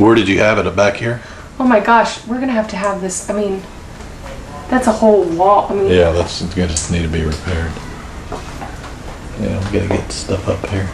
Where did you have it? Back here? Oh my gosh, we're gonna have to have this. I mean, that's a whole wall. I mean, Yeah, that's gonna just need to be repaired. Yeah, we gotta get stuff up here.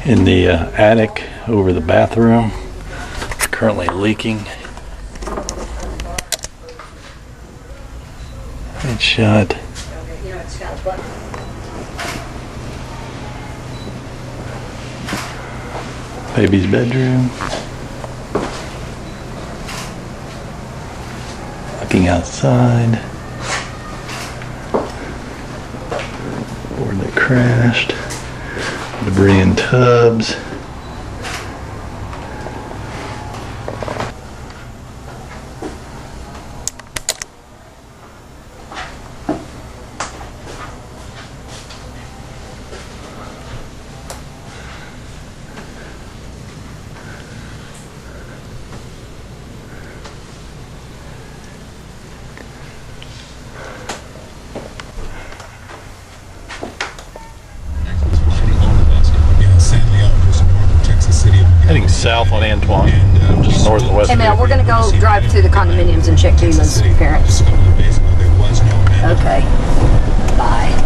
In the attic over the bathroom, it's currently leaking. It's shut. Baby's bedroom. Looking outside. Board that crashed. Debris in tubs. Heading south on Antoine, just north and west. Hey Mel, we're gonna go drive through the condominiums and check Demon's parents. Okay. Bye.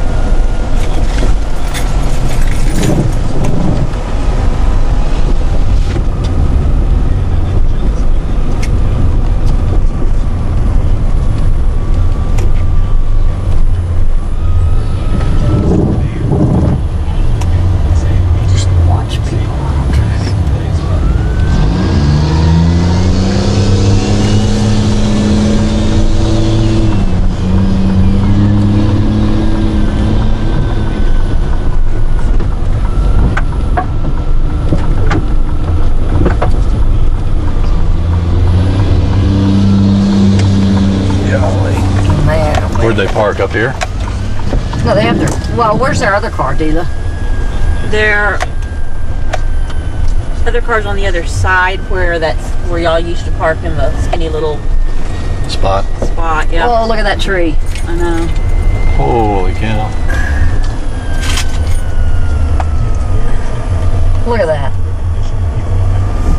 Where'd they park? Up here? No, they have their, well, where's their other car, Dila? Their other car's on the other side where y'all used to park in the skinny little spot. Yeah. Oh, look at that tree. I know. Holy cow. Look at that.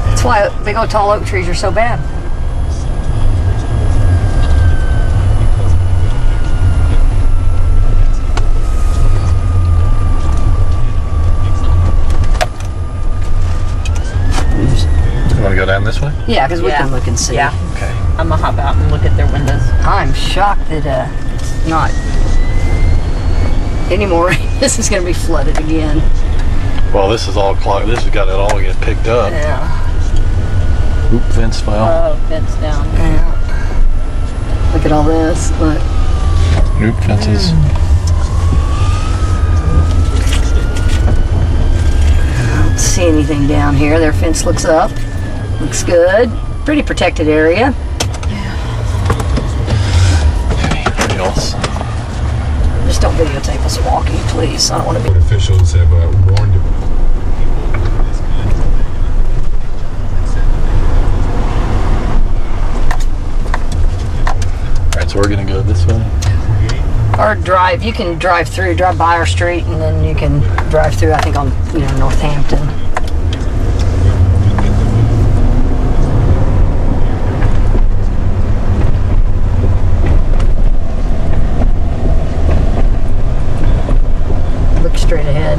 That's why big old tall oak trees are so bad. You want to go down this way? Yeah, because we can look and see. Yeah. Okay. I'm gonna hop out and look at their windows. I'm shocked that it's not anymore. This is going to be flooded again. Well, this is all clogged. This has got it all get picked up. Yeah. Oop, fence fell. Oh, fence down. Yeah. Look at all this. Look. Oop, fences. I don't see anything down here. Their fence looks up. Looks good. Pretty protected area. Anything else? Just don't videotape us walking, please. I don't want to be. Officials have warned him. Alright, so we're gonna go this way. Or drive. You can drive through, drive by our street, and then you can drive through, I think, on, Northampton. Look straight ahead.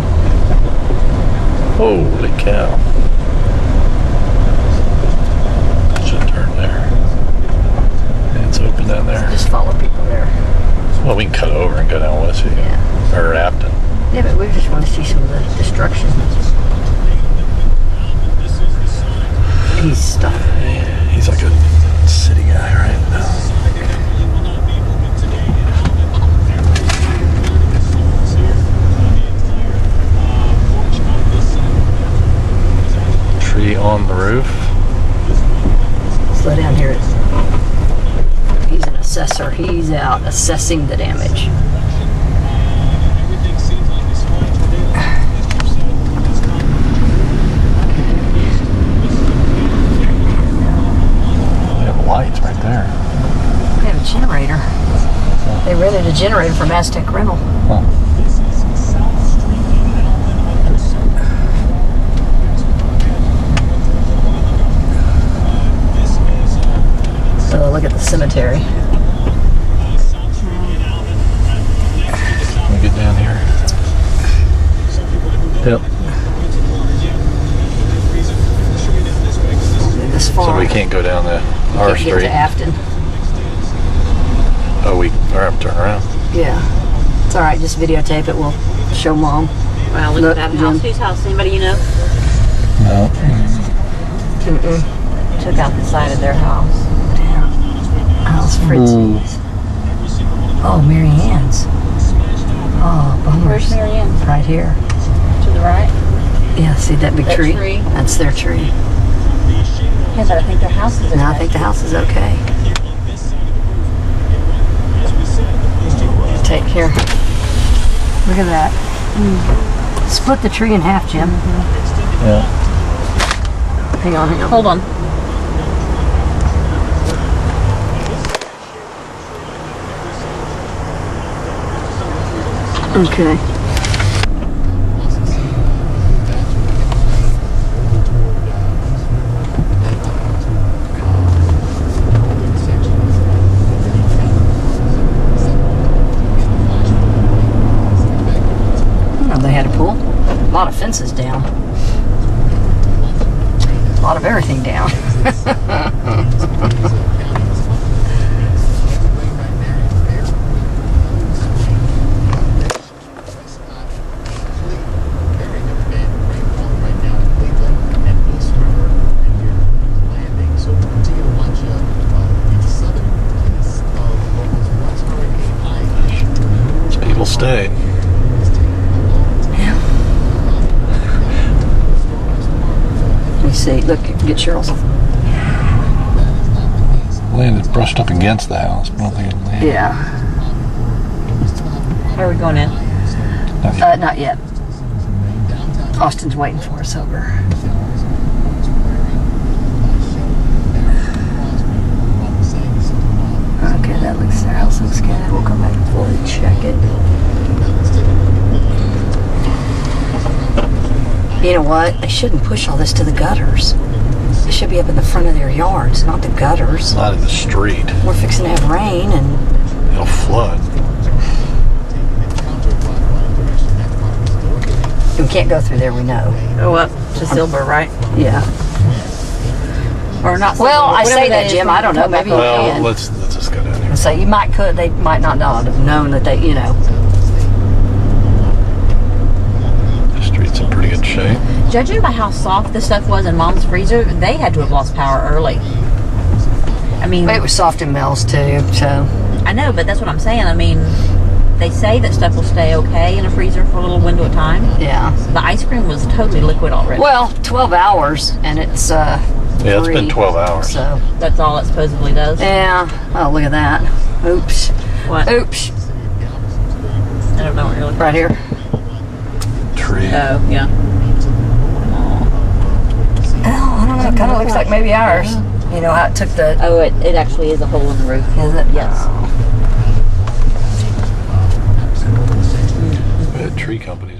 Holy cow. Should turn there. Yeah, it's open down there. Just follow people there. Well, we can cut over and go down Westview. Yeah. Or Afton. Yeah, but we just want to see some of the destruction. He's stuck. Yeah, he's like a city guy right now. on the roof? Slow down here. He's an assessor. He's out assessing the damage. They have lights right there. They have a generator. They rented a generator from Aztec Rental. Huh. So look at the cemetery. Let me get down here. Yep. This far. So we can't go down the our Can't get street. to Afton. Oh, we have to turn around. Yeah. It's all right. Just videotape it. We'll show Mom. Well, we Look, could have a house. Jim. Whose house? Anybody you know? No. Mm-mm. Took out the side of their house. House Fritzy's. Oh, Mary Ann's. Oh, bummers. Where's Mary Ann? Right here. To the right? Yeah, see that big That tree? tree? That's their tree. Yeah, but I think their house is okay. No, I think the house is okay. Take here. Look at that. Split the tree in half, Jim. Yeah. Hang on, hang on. Hold on. Okay. Oh, they had a pool. A lot of fences down. A lot of everything down. People stayed. Let me see. Look, get Cheryl's. Landed brushed up against the house, but I don't think it landed. Yeah. Where are we going in? Not yet. Austin's waiting for us over. Okay, that looks, their house looks good. We'll come back and fully check it. You know what? They shouldn't push all this to the gutters. It should be up in the front of their yards, not the gutters. Not in the street. We're fixing to have rain and It'll flood. we can't go through there, we know. Go up to Silver, right? Yeah. Or not Silver. Well, I whatever say that, is Jim. when I don't you know. come back Maybe you up. can. Well, let's just go down here. So you might could, they might not have known that they, you know. The street's in pretty good shape. Judging by how soft this stuff was in Mom's freezer, they had to have lost power early. I mean, But it was soft in Mel's too, so. I know, but that's what I'm saying. I mean, they say that stuff will stay okay in a freezer for a little window of time. Yeah. The ice cream was totally liquid already. Well, 12 hours and it's Yeah, it's been free, 12 hours. So, That's all it supposedly does. yeah. Oh, look at that. Oops. What? Oops. I don't know what you're looking Right here. Tree. at. Oh, yeah. Oh, I don't know. It kind of looks like maybe ours. You know how it took the. Oh, it actually is a hole in the roof. Is it? Yes. Tree companies